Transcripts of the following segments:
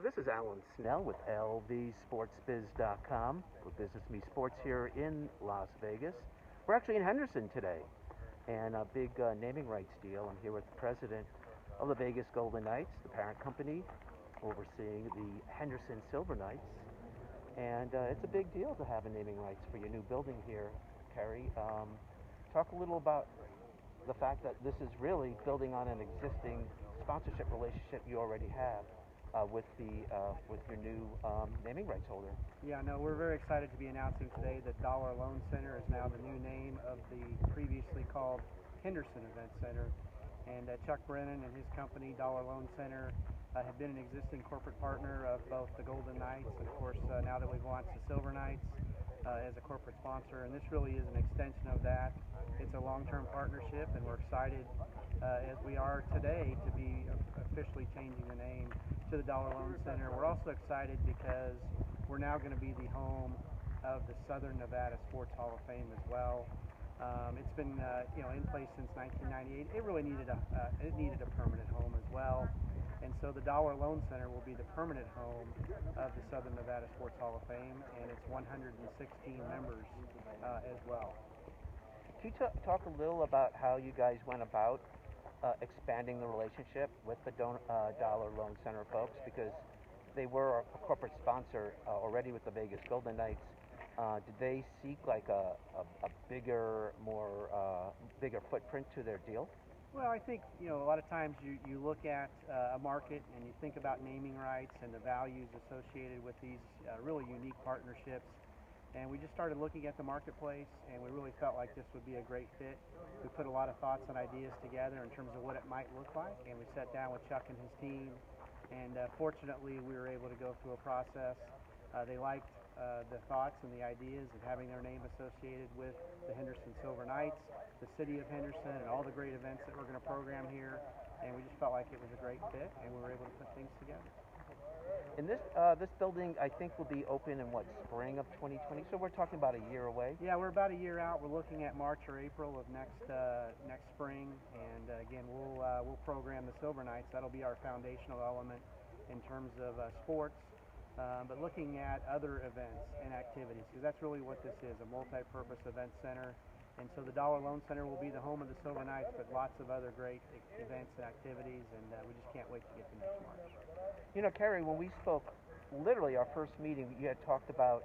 This is Alan Snell with LVSportsBiz.com for Business Me Sports here in Las Vegas. We're actually in Henderson today, and a big naming rights deal. I'm here with the president of the Vegas Golden Knights, the parent company, overseeing the Henderson Silver Knights. And it's a big deal to have a naming rights for your new building here, Kerry. Talk a little about the fact that this is really building on an existing sponsorship relationship you already have with your new naming rights holder. Yeah, no, we're very excited to be announcing today that Dollar Loan Center is now the new name of the previously called Henderson Event Center. And Chuck Brennan and his company, Dollar Loan Center, have been an existing corporate partner of both the Golden Knights and, of course, now that we've launched the Silver Knights as a corporate sponsor. And this really is an extension of that. It's a long-term partnership, and we're excited, as we are today, to be officially changing the name to the Dollar Loan Center. We're also excited because we're now going to be the home of the Southern Nevada Sports Hall of Fame as well. It's been in place since 1998. It really needed a permanent home as well, and so the Dollar Loan Center will be the permanent home of the Southern Nevada Sports Hall of Fame, and it's 116 members as well. Can you talk a little about how you guys went about expanding the relationship with the Dollar Loan Center folks, because they were a corporate sponsor already with the Vegas Golden Knights? Did they seek like a bigger, bigger footprint to their deal? Well, I think a lot of times you look at a market and you think about naming rights and the values associated with these really unique partnerships. And we just started looking at the marketplace, and we really felt like this would be a great fit. We put a lot of thoughts and ideas together in terms of what it might look like, and we sat down with Chuck and his team, and fortunately we were able to go through a process. They liked the thoughts and the ideas of having their name associated with the Henderson Silver Knights, the city of Henderson, and all the great events that we're going to program here, and we just felt like it was a great fit, and we were able to put things together. And this building, I think, will be open in spring of 2020. So we're talking about a year away. Yeah, we're about a year out. We're looking at March or April of next spring, and again, we'll program the Silver Knights. That'll be our foundational element in terms of sports, but looking at other events and activities, because that's really what this is, a multi-purpose event center. And so the Dollar Loan Center will be the home of the Silver Knights, but lots of other great events and activities, and we just can't wait to get to next March. You know, Kerry, when we spoke, literally our first meeting, you had talked about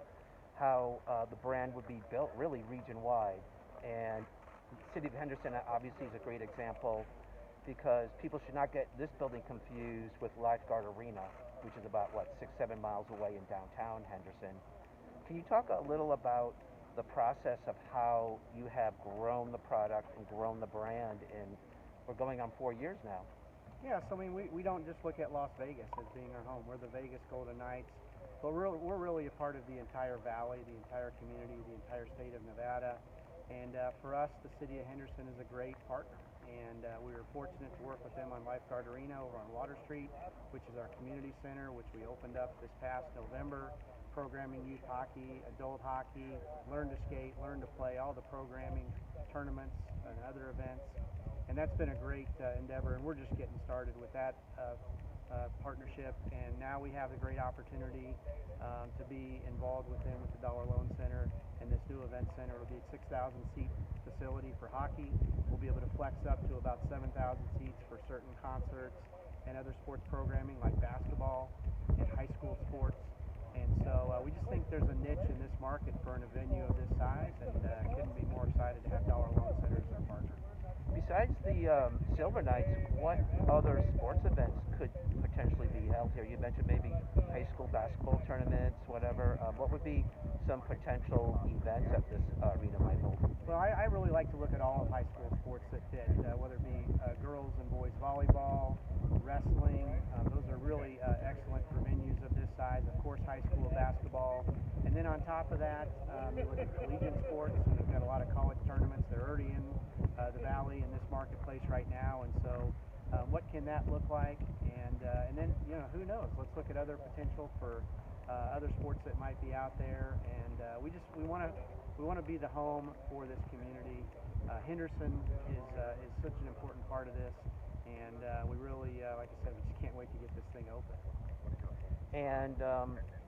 how the brand would be built really region-wide. And the city of Henderson obviously is a great example, because people should not get this building confused with Lifeguard Arena, which is about, 6-7 miles away in downtown Henderson. Can you talk a little about the process of how you have grown the product and grown the brand, and we're going on 4 years now? Yeah, so I mean, we don't just look at Las Vegas as being our home. We're the Vegas Golden Knights, but we're really a part of the entire valley, the entire community, the entire state of Nevada. And for us, the city of Henderson is a great partner, and we were fortunate to work with them on Lifeguard Arena over on Water Street, which is our community center, which we opened up this past November, programming youth hockey, adult hockey, learn to skate, learn to play, all the programming, tournaments, and other events. And that's been a great endeavor, and we're just getting started with that partnership. And now we have a great opportunity to be involved with them with the Dollar Loan Center and this new event center. It'll be a 6,000-seat facility for hockey. We'll be able to flex up to about 7,000 seats for certain concerts and other sports programming like basketball and high school sports. And so we just think there's a niche in this market for a venue of this size, and couldn't be more excited to have Dollar Loan Center as our partner. Besides the Silver Knights, what other sports events could potentially be held here? You mentioned maybe high school basketball tournaments, whatever. What would be some potential events that this arena might hold? Well, I really like to look at all of high school sports that fit, whether it be girls and boys volleyball, wrestling. Those are really excellent for venues of this size. Of course, high school basketball. And then on top of that, you look at collegiate sports. We've got a lot of college tournaments. They're already in the valley in this marketplace right now. And so what can that look like? And then, who knows? Let's look at other potential for other sports that might be out there. And we want to be the home for this community. Henderson is such an important part of this, and we really, like I said, we just can't wait to get this thing open. and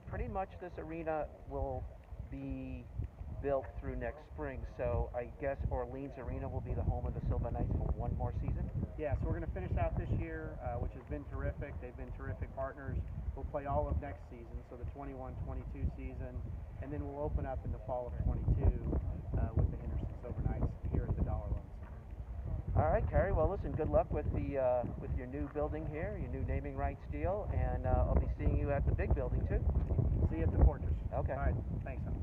pretty much this arena will be built through next spring. So I guess Orleans Arena will be the home of the Silver Knights for one more season. Yeah, so we're going to finish out this year, which has been terrific. They've been terrific partners. We'll play all of next season, so the 21-22 season, and then we'll open up in the fall of 22 with the Henderson Silver Knights here at the Dollar Loan Center. All right, Kerry. Well, listen. Good luck with your new building here, your new naming rights deal, and I'll be seeing you at the big building too. See you at the Fortress. Okay. All right. Thanks, Tom.